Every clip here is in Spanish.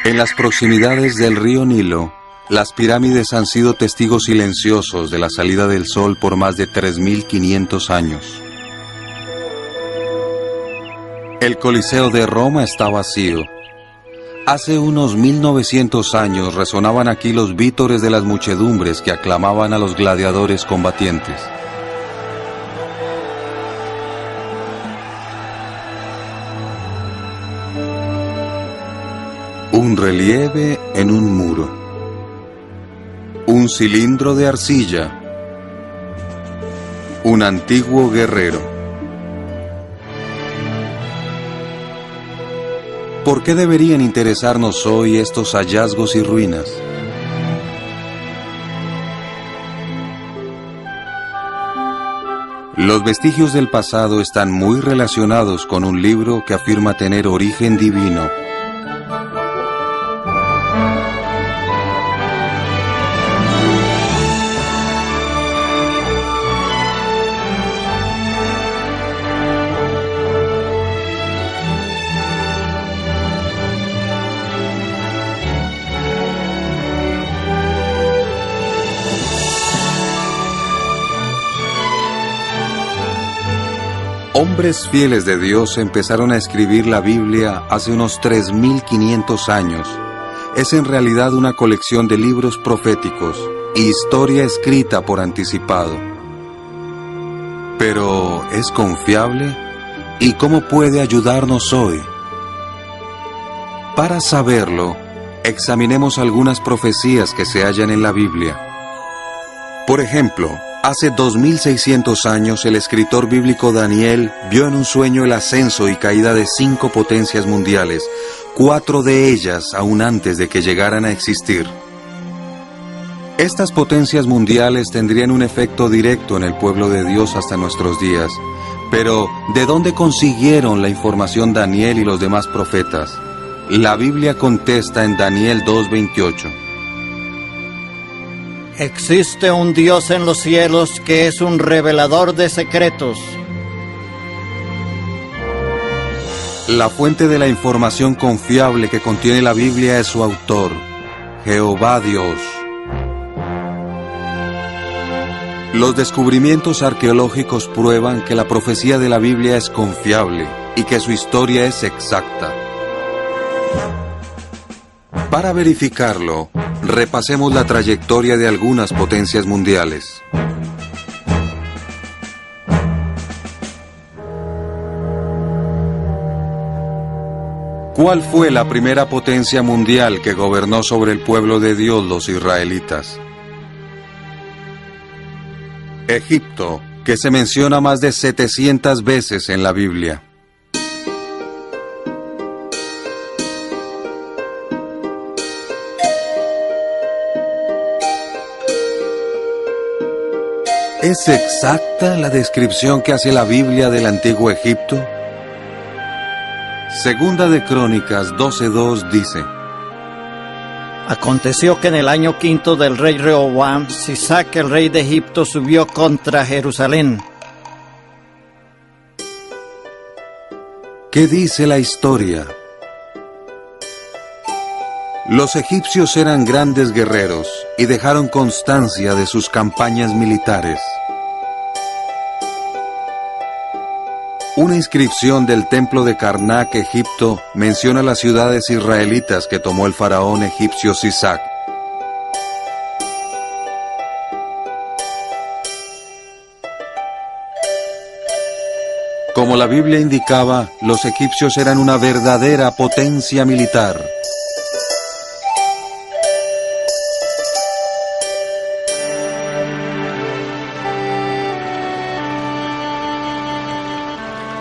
En las proximidades del río Nilo, las pirámides han sido testigos silenciosos de la salida del sol por más de 3.500 años. El Coliseo de Roma está vacío. Hace unos 1900 años resonaban aquí los vítores de las muchedumbres que aclamaban a los gladiadores combatientes. Un relieve en un muro. Un cilindro de arcilla. Un antiguo guerrero. ¿Por qué deberían interesarnos hoy estos hallazgos y ruinas? Los vestigios del pasado están muy relacionados con un libro que afirma tener origen divino. Hombres fieles de Dios empezaron a escribir la Biblia hace unos 3.500 años. Es en realidad una colección de libros proféticos y historia escrita por anticipado. Pero, ¿es confiable? ¿Y cómo puede ayudarnos hoy? Para saberlo, examinemos algunas profecías que se hallan en la Biblia. Por ejemplo, hace 2600 años el escritor bíblico Daniel vio en un sueño el ascenso y caída de 5 potencias mundiales, 4 de ellas aún antes de que llegaran a existir. Estas potencias mundiales tendrían un efecto directo en el pueblo de Dios hasta nuestros días. Pero, ¿de dónde consiguieron la información Daniel y los demás profetas? La Biblia contesta en Daniel 2:28. Existe un Dios en los cielos que es un revelador de secretos. La fuente de la información confiable que contiene la Biblia es su autor, Jehová Dios. Los descubrimientos arqueológicos prueban que la profecía de la Biblia es confiable y que su historia es exacta. Para verificarlo, repasemos la trayectoria de algunas potencias mundiales. ¿Cuál fue la primera potencia mundial que gobernó sobre el pueblo de Dios, los israelitas? Egipto, que se menciona más de 700 veces en la Biblia. ¿Es exacta la descripción que hace la Biblia del antiguo Egipto? Segunda de Crónicas 12:2 dice: Aconteció que en el año 5 del rey Rehoboam, Sisac, el rey de Egipto, subió contra Jerusalén. ¿Qué dice la historia? Los egipcios eran grandes guerreros y dejaron constancia de sus campañas militares. Una inscripción del templo de Karnak, Egipto, menciona las ciudades israelitas que tomó el faraón egipcio Sisac. Como la Biblia indicaba, los egipcios eran una verdadera potencia militar.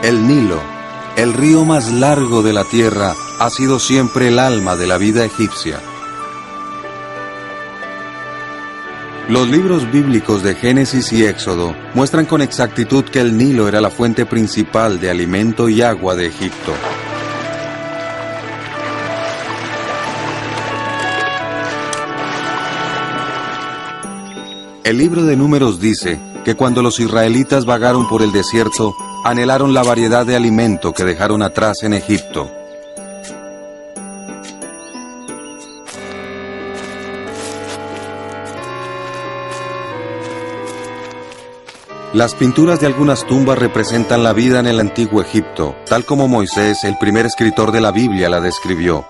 El Nilo, el río más largo de la tierra, ha sido siempre el alma de la vida egipcia. Los libros bíblicos de Génesis y Éxodo muestran con exactitud que el Nilo era la fuente principal de alimento y agua de Egipto. El libro de Números dice que cuando los israelitas vagaron por el desierto, anhelaron la variedad de alimento que dejaron atrás en Egipto. Las pinturas de algunas tumbas representan la vida en el antiguo Egipto, tal como Moisés, el primer escritor de la Biblia, la describió.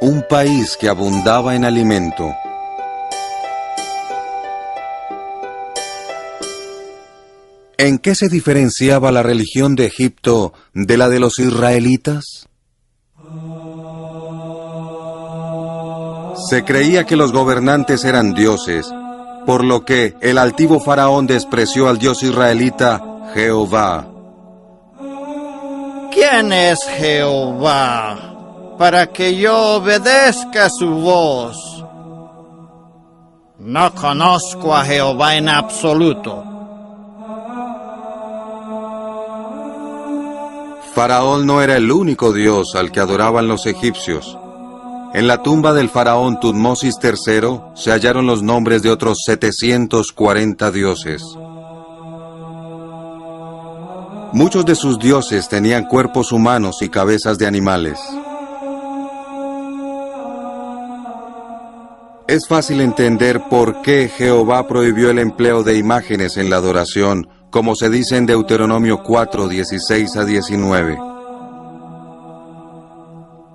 Un país que abundaba en alimento. ¿En qué se diferenciaba la religión de Egipto de la de los israelitas? Se creía que los gobernantes eran dioses, por lo que el altivo faraón despreció al dios israelita Jehová. ¿Quién es Jehová para que yo obedezca su voz? No conozco a Jehová en absoluto. Faraón no era el único dios al que adoraban los egipcios. En la tumba del faraón Tutmosis III se hallaron los nombres de otros 740 dioses. Muchos de sus dioses tenían cuerpos humanos y cabezas de animales. Es fácil entender por qué Jehová prohibió el empleo de imágenes en la adoración, como se dice en Deuteronomio 4, 16 a 19.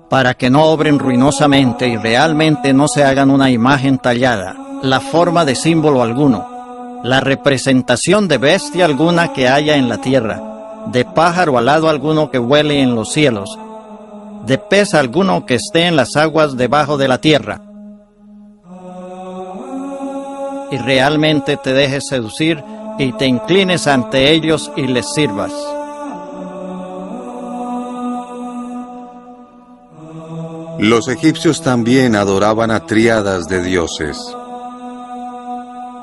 Para que no obren ruinosamente y realmente no se hagan una imagen tallada, la forma de símbolo alguno, la representación de bestia alguna que haya en la tierra, de pájaro alado alguno que vuele en los cielos, de pez alguno que esté en las aguas debajo de la tierra. Y realmente te dejes seducir y te inclines ante ellos y les sirvas. Los egipcios también adoraban a tríadas de dioses.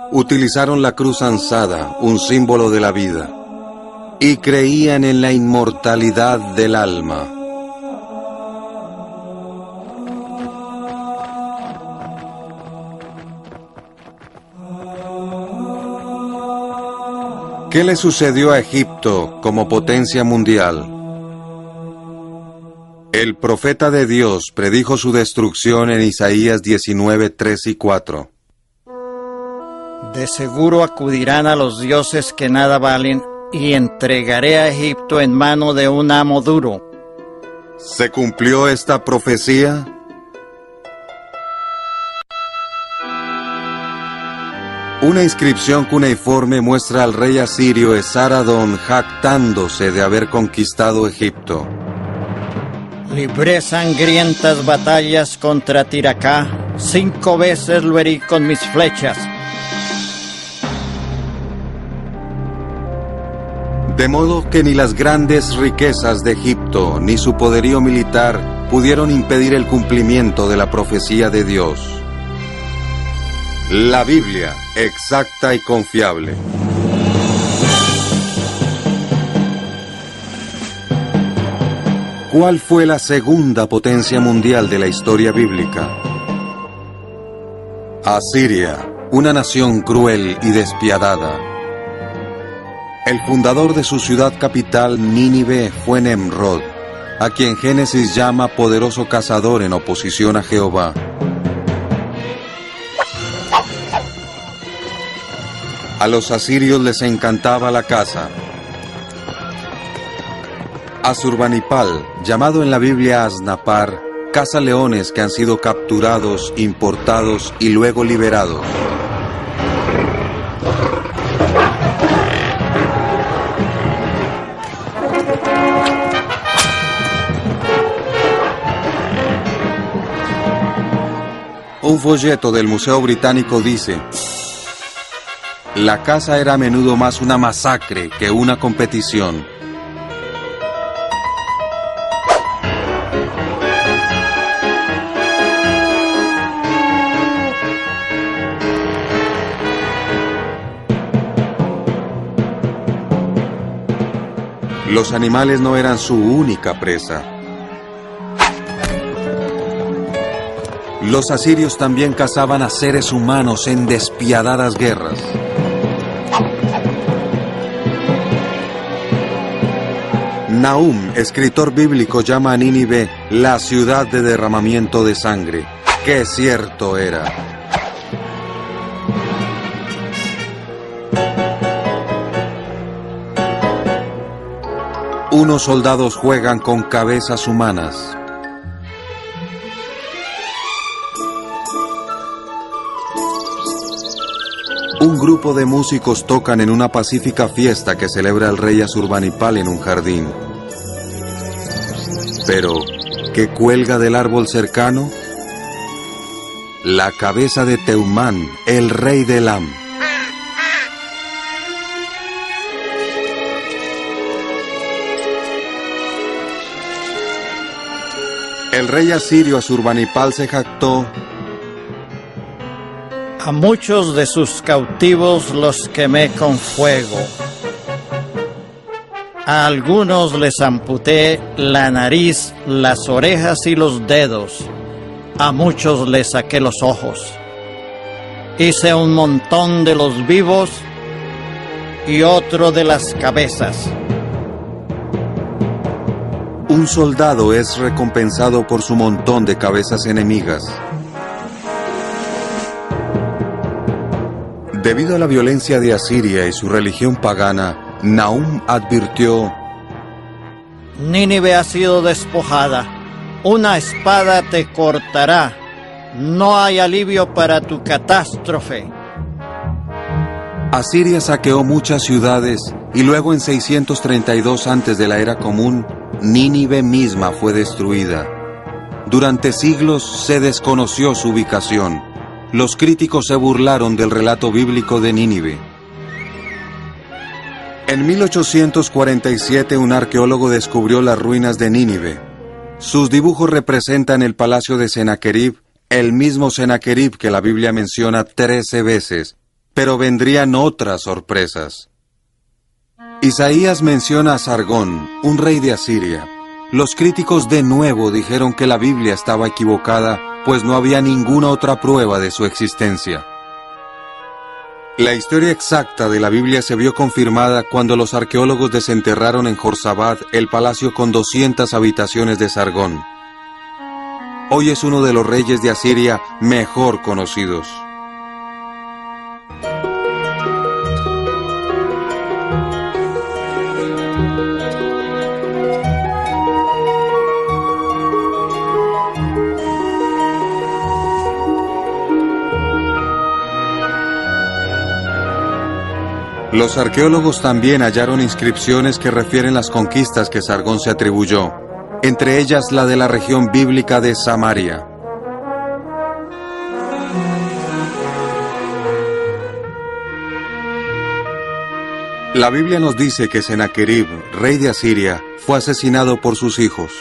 Utilizaron la cruz ansada, un símbolo de la vida, y creían en la inmortalidad del alma. ¿Qué le sucedió a Egipto como potencia mundial? El profeta de Dios predijo su destrucción en Isaías 19, 3 y 4. De seguro acudirán a los dioses que nada valen, y entregaré a Egipto en mano de un amo duro. ¿Se cumplió esta profecía? Una inscripción cuneiforme muestra al rey asirio Esaradón jactándose de haber conquistado Egipto. Libré sangrientas batallas contra Tiracá, 5 veces lo herí con mis flechas. De modo que ni las grandes riquezas de Egipto ni su poderío militar pudieron impedir el cumplimiento de la profecía de Dios. La Biblia, exacta y confiable. ¿Cuál fue la segunda potencia mundial de la historia bíblica? Asiria, una nación cruel y despiadada. El fundador de su ciudad capital, Nínive, fue Nemrod, a quien Génesis llama poderoso cazador en oposición a Jehová. A los asirios les encantaba la caza. Asurbanipal, llamado en la Biblia Asnapar, caza leones que han sido capturados, importados y luego liberados. Un folleto del Museo Británico dice: la caza era a menudo más una masacre que una competición. Los animales no eran su única presa. Los asirios también cazaban a seres humanos en despiadadas guerras. Nahum, escritor bíblico, llama a Nínive la ciudad de derramamiento de sangre. ¡Qué cierto era! Unos soldados juegan con cabezas humanas. Un grupo de músicos tocan en una pacífica fiesta que celebra el rey Asurbanipal en un jardín. Pero, ¿qué cuelga del árbol cercano? La cabeza de Teumán, el rey de Elam. El rey asirio Asurbanipal se jactó: a muchos de sus cautivos los quemé con fuego. A algunos les amputé la nariz, las orejas y los dedos. A muchos les saqué los ojos. Hice un montón de los vivos y otro de las cabezas. Un soldado es recompensado por su montón de cabezas enemigas. Debido a la violencia de Asiria y su religión pagana, Nahum advirtió: Nínive ha sido despojada, una espada te cortará, no hay alivio para tu catástrofe. Asiria saqueó muchas ciudades y luego en 632 antes de la era común, Nínive misma fue destruida. Durante siglos se desconoció su ubicación. Los críticos se burlaron del relato bíblico de Nínive. En 1847 un arqueólogo descubrió las ruinas de Nínive. Sus dibujos representan el palacio de Sennacherib, el mismo Sennacherib que la Biblia menciona 13 veces, pero vendrían otras sorpresas. Isaías menciona a Sargón, un rey de Asiria. Los críticos de nuevo dijeron que la Biblia estaba equivocada, pues no había ninguna otra prueba de su existencia. La historia exacta de la Biblia se vio confirmada cuando los arqueólogos desenterraron en Jorsabad el palacio con 200 habitaciones de Sargón. Hoy es uno de los reyes de Asiria mejor conocidos. Los arqueólogos también hallaron inscripciones que refieren las conquistas que Sargón se atribuyó, entre ellas la de la región bíblica de Samaria. La Biblia nos dice que Sennacherib, rey de Asiria, fue asesinado por sus hijos.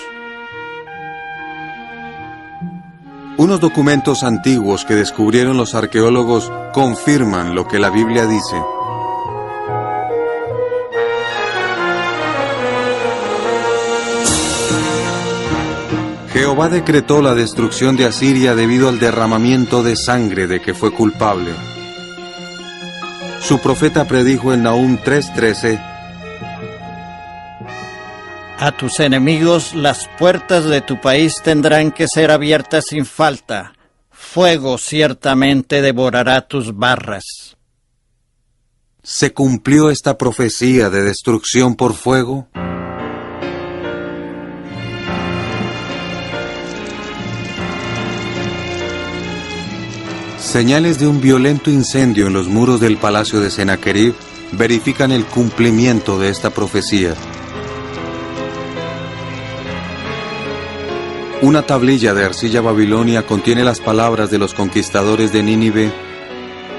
Unos documentos antiguos que descubrieron los arqueólogos confirman lo que la Biblia dice. Jehová decretó la destrucción de Asiria debido al derramamiento de sangre de que fue culpable. Su profeta predijo en Nahum 3:13: a tus enemigos las puertas de tu país tendrán que ser abiertas sin falta. Fuego ciertamente devorará tus barras. ¿Se cumplió esta profecía de destrucción por fuego? Señales de un violento incendio en los muros del palacio de Sennacherib verifican el cumplimiento de esta profecía. Una tablilla de arcilla babilonia contiene las palabras de los conquistadores de Nínive: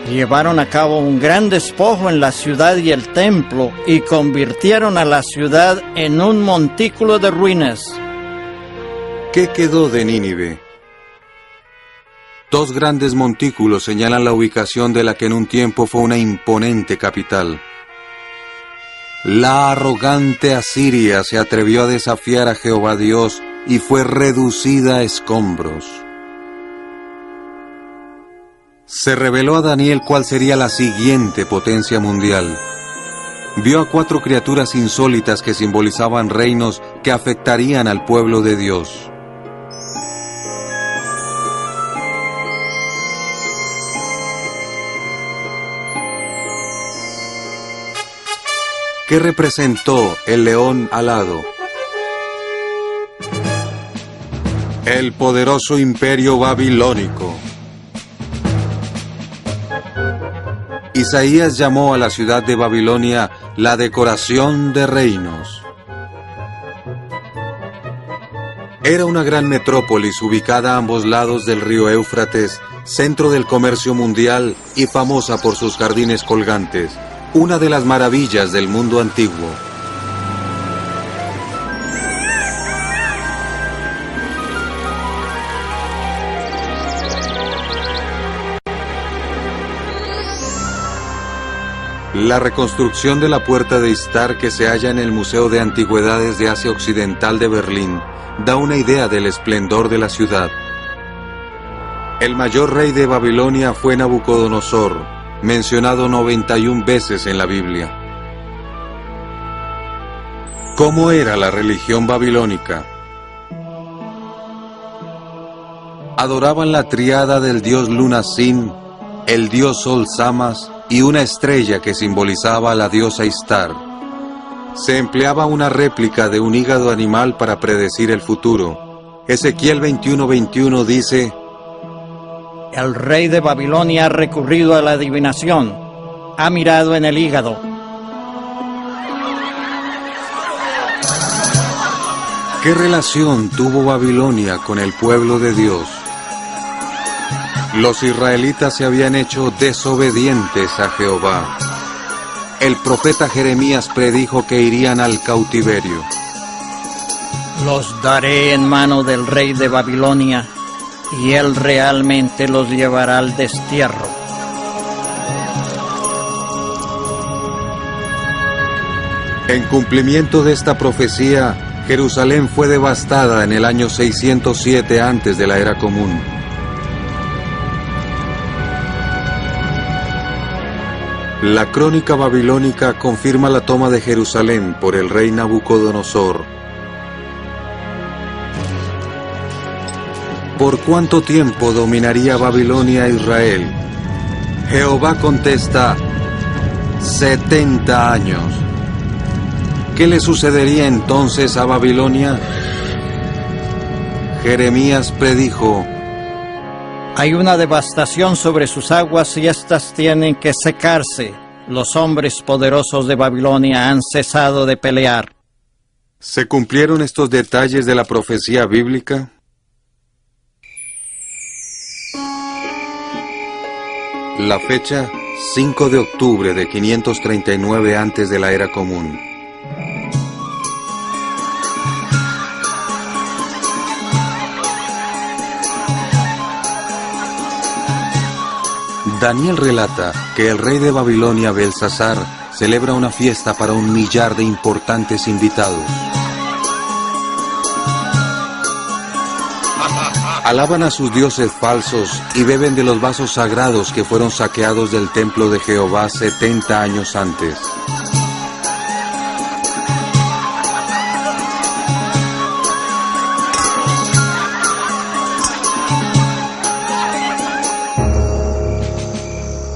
llevaron a cabo un gran despojo en la ciudad y el templo y convirtieron a la ciudad en un montículo de ruinas. ¿Qué quedó de Nínive? Dos grandes montículos señalan la ubicación de la que en un tiempo fue una imponente capital. La arrogante Asiria se atrevió a desafiar a Jehová Dios y fue reducida a escombros. Se reveló a Daniel cuál sería la siguiente potencia mundial. Vio a 4 criaturas insólitas que simbolizaban reinos que afectarían al pueblo de Dios. ¿Qué representó el león alado? El poderoso imperio babilónico. Isaías llamó a la ciudad de Babilonia la decoración de reinos. Era una gran metrópolis ubicada a ambos lados del río Éufrates, centro del comercio mundial y famosa por sus jardines colgantes, una de las maravillas del mundo antiguo. La reconstrucción de la Puerta de Istar, que se halla en el Museo de Antigüedades de Asia Occidental de Berlín, da una idea del esplendor de la ciudad. El mayor rey de Babilonia fue Nabucodonosor, mencionado 91 veces en la Biblia. ¿Cómo era la religión babilónica? Adoraban la triada del dios Lunasin, el dios Sol Samas y una estrella que simbolizaba a la diosa Istar. Se empleaba una réplica de un hígado animal para predecir el futuro. Ezequiel 21:21 dice: El rey de Babilonia ha recurrido a la adivinación, ha mirado en el hígado. ¿Qué relación tuvo Babilonia con el pueblo de Dios? Los israelitas se habían hecho desobedientes a Jehová. El profeta Jeremías predijo que irían al cautiverio. Los daré en mano del rey de Babilonia, y él realmente los llevará al destierro. En cumplimiento de esta profecía, Jerusalén fue devastada en el año 607 antes de la Era Común. La crónica babilónica confirma la toma de Jerusalén por el rey Nabucodonosor. ¿Por cuánto tiempo dominaría Babilonia a Israel? Jehová contesta: 70 años. ¿Qué le sucedería entonces a Babilonia? Jeremías predijo: Hay una devastación sobre sus aguas y éstas tienen que secarse. Los hombres poderosos de Babilonia han cesado de pelear. ¿Se cumplieron estos detalles de la profecía bíblica? La fecha: 5 de octubre de 539 antes de la Era Común. Daniel relata que el rey de Babilonia, Belsasar, celebra una fiesta para 1 millar de importantes invitados. Alaban a sus dioses falsos y beben de los vasos sagrados que fueron saqueados del templo de Jehová 70 años antes.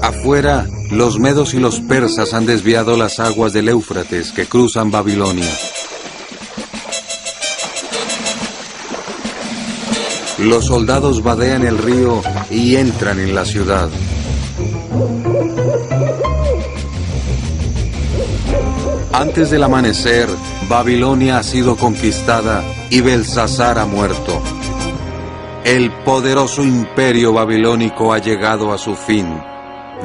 Afuera, los medos y los persas han desviado las aguas del Éufrates que cruzan Babilonia. Los soldados vadean el río y entran en la ciudad. Antes del amanecer, Babilonia ha sido conquistada y Belsasar ha muerto. El poderoso imperio babilónico ha llegado a su fin.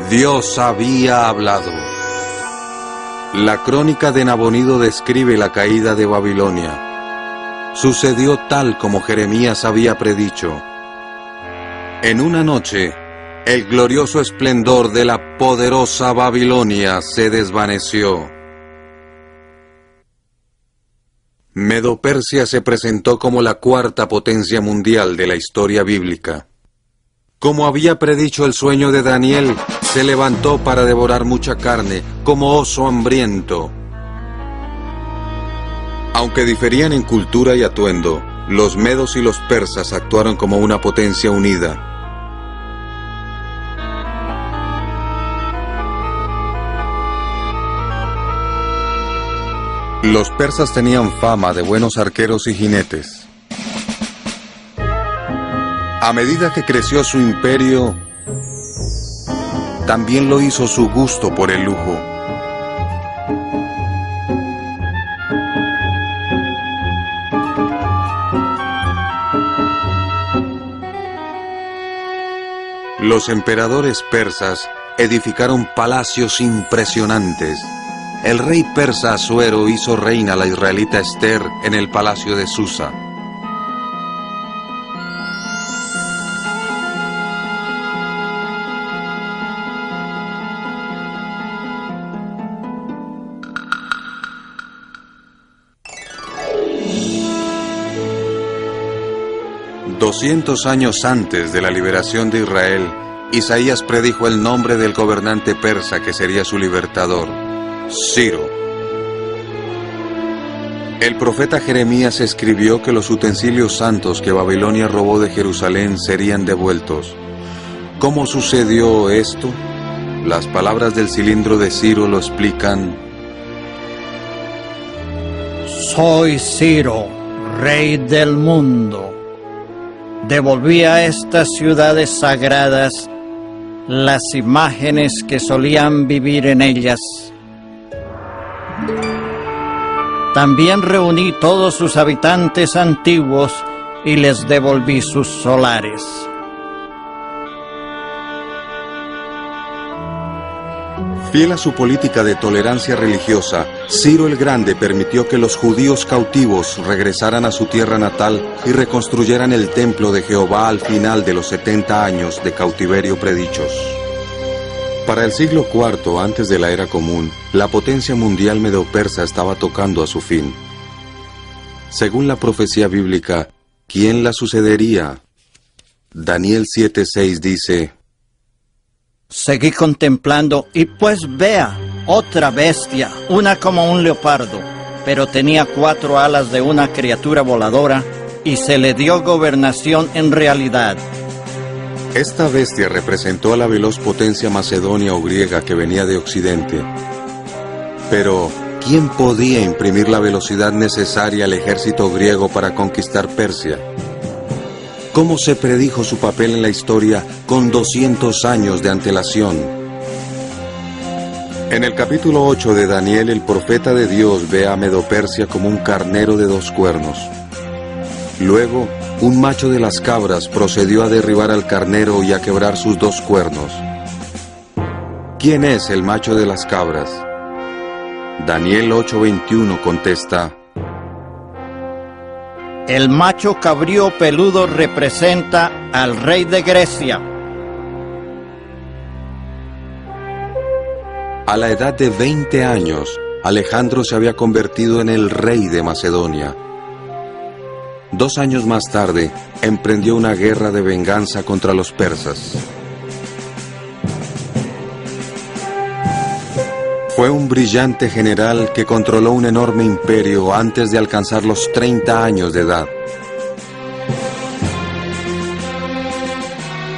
Dios había hablado. La crónica de Nabonido describe la caída de Babilonia. Sucedió tal como Jeremías había predicho. En una noche, el glorioso esplendor de la poderosa Babilonia se desvaneció. Medo-Persia se presentó como la cuarta potencia mundial de la historia bíblica. Como había predicho el sueño de Daniel, se levantó para devorar mucha carne, como oso hambriento. Aunque diferían en cultura y atuendo, los medos y los persas actuaron como una potencia unida. Los persas tenían fama de buenos arqueros y jinetes. A medida que creció su imperio, también lo hizo su gusto por el lujo. Los emperadores persas edificaron palacios impresionantes. El rey persa Asuero hizo reina a la israelita Esther en el palacio de Susa. $200 años antes de la liberación de Israel, Isaías predijo el nombre del gobernante persa que sería su libertador, Ciro. El profeta Jeremías escribió que los utensilios santos que Babilonia robó de Jerusalén serían devueltos. ¿Cómo sucedió esto? Las palabras del cilindro de Ciro lo explican. Soy Ciro, rey del mundo. Devolví a estas ciudades sagradas las imágenes que solían vivir en ellas. También reuní todos sus habitantes antiguos y les devolví sus solares. Fiel a su política de tolerancia religiosa, Ciro el Grande permitió que los judíos cautivos regresaran a su tierra natal y reconstruyeran el templo de Jehová al final de los 70 años de cautiverio predichos. Para el siglo IV antes de la era común, la potencia mundial medo-persa estaba tocando a su fin. Según la profecía bíblica, ¿quién la sucedería? Daniel 7:6 dice: Seguí contemplando y pues vea, otra bestia, una como un leopardo, pero tenía 4 alas de una criatura voladora y se le dio gobernación en realidad. Esta bestia representó a la veloz potencia macedonia o griega que venía de Occidente. Pero, ¿quién podía imprimir la velocidad necesaria al ejército griego para conquistar Persia? ¿Cómo se predijo su papel en la historia con 200 años de antelación? En el capítulo 8 de Daniel, el profeta de Dios ve a Medo-Persia como un carnero de 2 cuernos. Luego, un macho de las cabras procedió a derribar al carnero y a quebrar sus 2 cuernos. ¿Quién es el macho de las cabras? Daniel 8:21 contesta: El macho cabrío peludo representa al rey de Grecia. A la edad de 20 años, Alejandro se había convertido en el rey de Macedonia. 2 años más tarde, emprendió una guerra de venganza contra los persas. Fue un brillante general que controló un enorme imperio antes de alcanzar los 30 años de edad.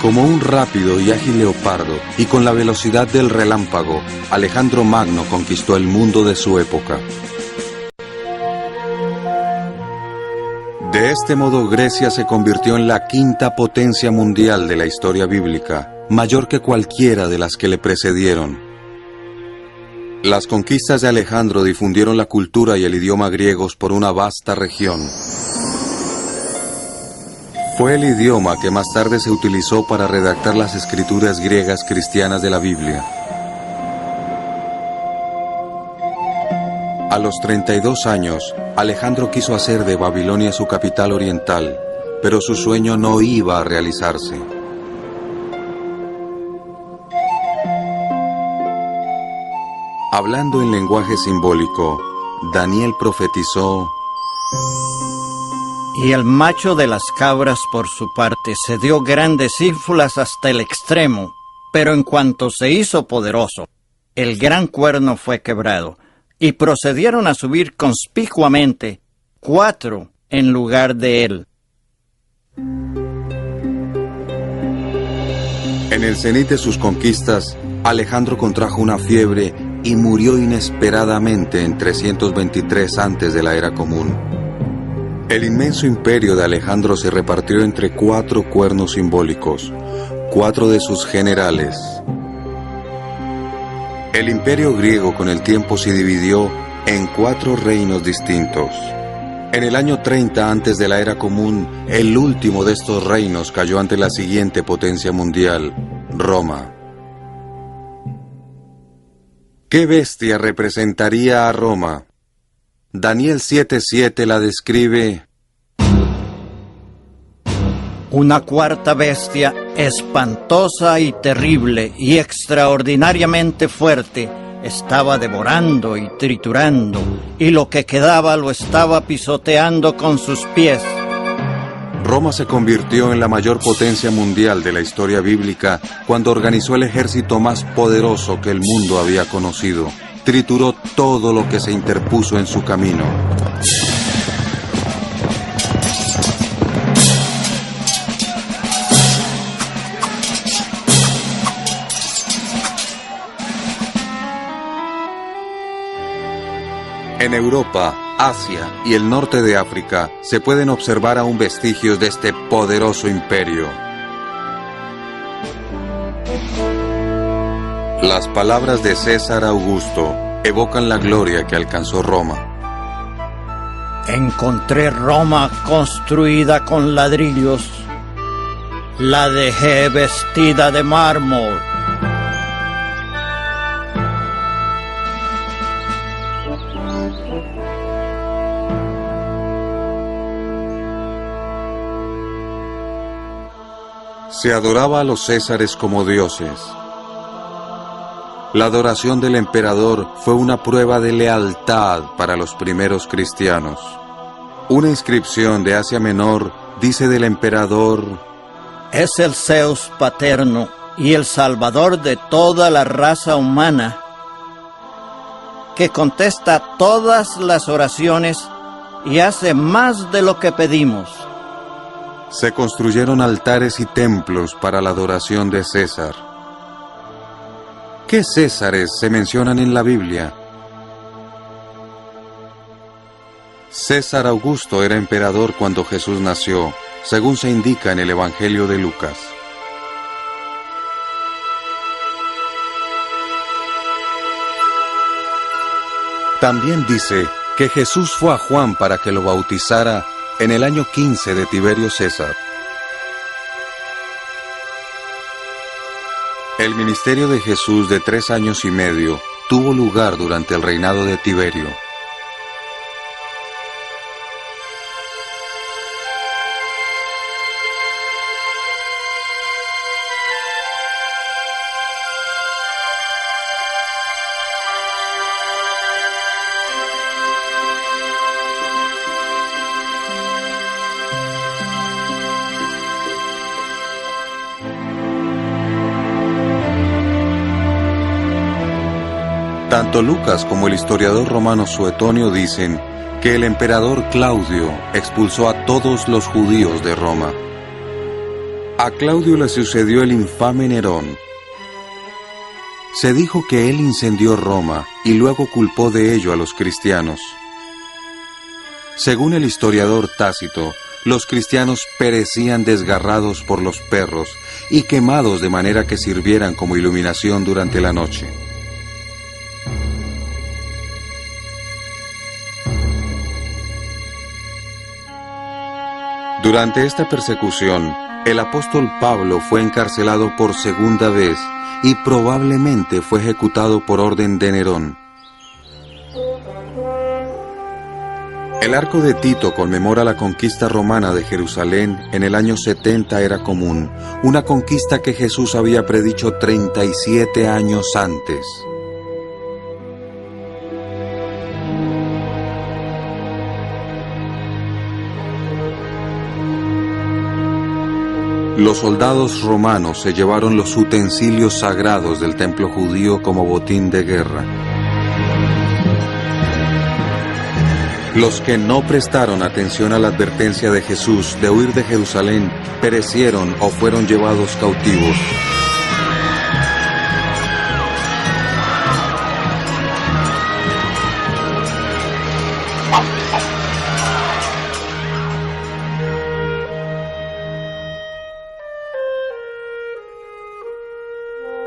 Como un rápido y ágil leopardo, y con la velocidad del relámpago, Alejandro Magno conquistó el mundo de su época. De este modo, Grecia se convirtió en la 5ª potencia mundial de la historia bíblica, mayor que cualquiera de las que le precedieron. Las conquistas de Alejandro difundieron la cultura y el idioma griegos por una vasta región. Fue el idioma que más tarde se utilizó para redactar las escrituras griegas cristianas de la Biblia. A los 32 años, Alejandro quiso hacer de Babilonia su capital oriental, pero su sueño no iba a realizarse. Hablando en lenguaje simbólico, Daniel profetizó: Y el macho de las cabras, por su parte, se dio grandes ínfulas hasta el extremo, pero en cuanto se hizo poderoso, el gran cuerno fue quebrado, y procedieron a subir conspicuamente 4 en lugar de él. En el cenit de sus conquistas, Alejandro contrajo una fiebre y murió inesperadamente en 323 antes de la era común. El inmenso imperio de Alejandro se repartió entre 4 cuernos simbólicos, 4 de sus generales. El imperio griego con el tiempo se dividió en 4 reinos distintos. En el año 30 antes de la era común, el último de estos reinos cayó ante la siguiente potencia mundial, Roma. ¿Qué bestia representaría a Roma? Daniel 7:7 la describe: una cuarta bestia, espantosa y terrible y extraordinariamente fuerte, estaba devorando y triturando, y lo que quedaba lo estaba pisoteando con sus pies. Roma se convirtió en la mayor potencia mundial de la historia bíblica cuando organizó el ejército más poderoso que el mundo había conocido. Trituró todo lo que se interpuso en su camino. En Europa, Asia y el norte de África se pueden observar aún vestigios de este poderoso imperio. Las palabras de César Augusto evocan la gloria que alcanzó Roma. Encontré Roma construida con ladrillos. La dejé vestida de mármol. Se adoraba a los césares como dioses. La adoración del emperador fue una prueba de lealtad para los primeros cristianos. Una inscripción de Asia Menor dice del emperador: es el Zeus paterno y el salvador de toda la raza humana, que contesta todas las oraciones y hace más de lo que pedimos. Se construyeron altares y templos para la adoración de César. ¿Qué césares se mencionan en la Biblia? César Augusto era emperador cuando Jesús nació, según se indica en el Evangelio de Lucas. También dice que Jesús fue a Juan para que lo bautizara en el año 15 de Tiberio César. El ministerio de Jesús de 3 años y medio tuvo lugar durante el reinado de Tiberio. Tanto Lucas como el historiador romano Suetonio dicen que el emperador Claudio expulsó a todos los judíos de Roma. A Claudio le sucedió el infame Nerón. Se dijo que él incendió Roma y luego culpó de ello a los cristianos. Según el historiador Tácito, los cristianos perecían desgarrados por los perros y quemados de manera que sirvieran como iluminación durante la noche. Durante esta persecución, el apóstol Pablo fue encarcelado por segunda vez y probablemente fue ejecutado por orden de Nerón. El arco de Tito conmemora la conquista romana de Jerusalén en el año 70 era común, una conquista que Jesús había predicho 37 años antes. Los soldados romanos se llevaron los utensilios sagrados del templo judío como botín de guerra. Los que no prestaron atención a la advertencia de Jesús de huir de Jerusalén perecieron o fueron llevados cautivos.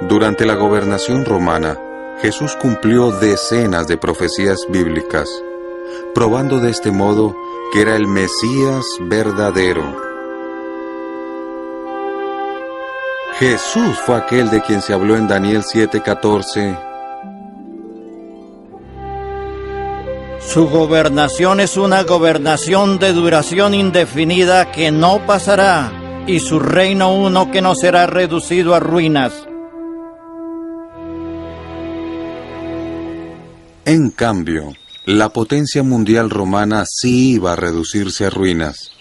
Durante la gobernación romana, Jesús cumplió decenas de profecías bíblicas, probando de este modo que era el Mesías verdadero. Jesús fue aquel de quien se habló en Daniel 7:14. Su gobernación es una gobernación de duración indefinida que no pasará, y su reino uno que no será reducido a ruinas. En cambio, la potencia mundial romana sí iba a reducirse a ruinas.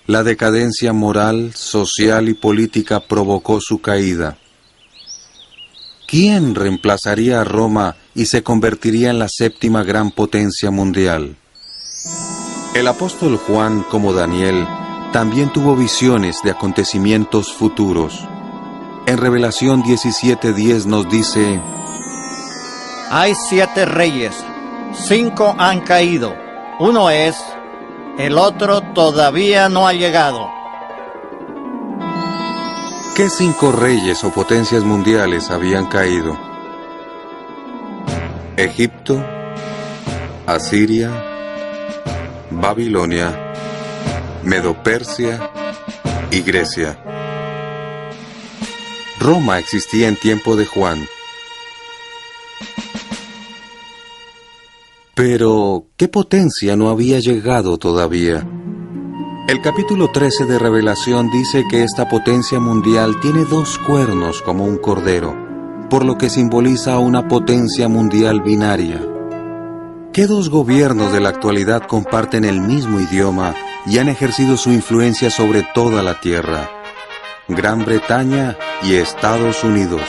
La decadencia moral, social y política provocó su caída. ¿Quién reemplazaría a Roma y se convertiría en la séptima gran potencia mundial? El apóstol Juan, como Daniel, también tuvo visiones de acontecimientos futuros. En Revelación 17:10 nos dice: Hay 7 reyes, 5 han caído, uno es, el otro todavía no ha llegado. ¿Qué 5 reyes o potencias mundiales habían caído? Egipto, Asiria, Babilonia, Medo-Persia y Grecia. Roma existía en tiempo de Juan. Pero, ¿qué potencia no había llegado todavía? El capítulo 13 de Revelación dice que esta potencia mundial tiene 2 cuernos como un cordero, por lo que simboliza a una potencia mundial binaria. ¿Qué 2 gobiernos de la actualidad comparten el mismo idioma y han ejercido su influencia sobre toda la tierra? Gran Bretaña y Estados Unidos.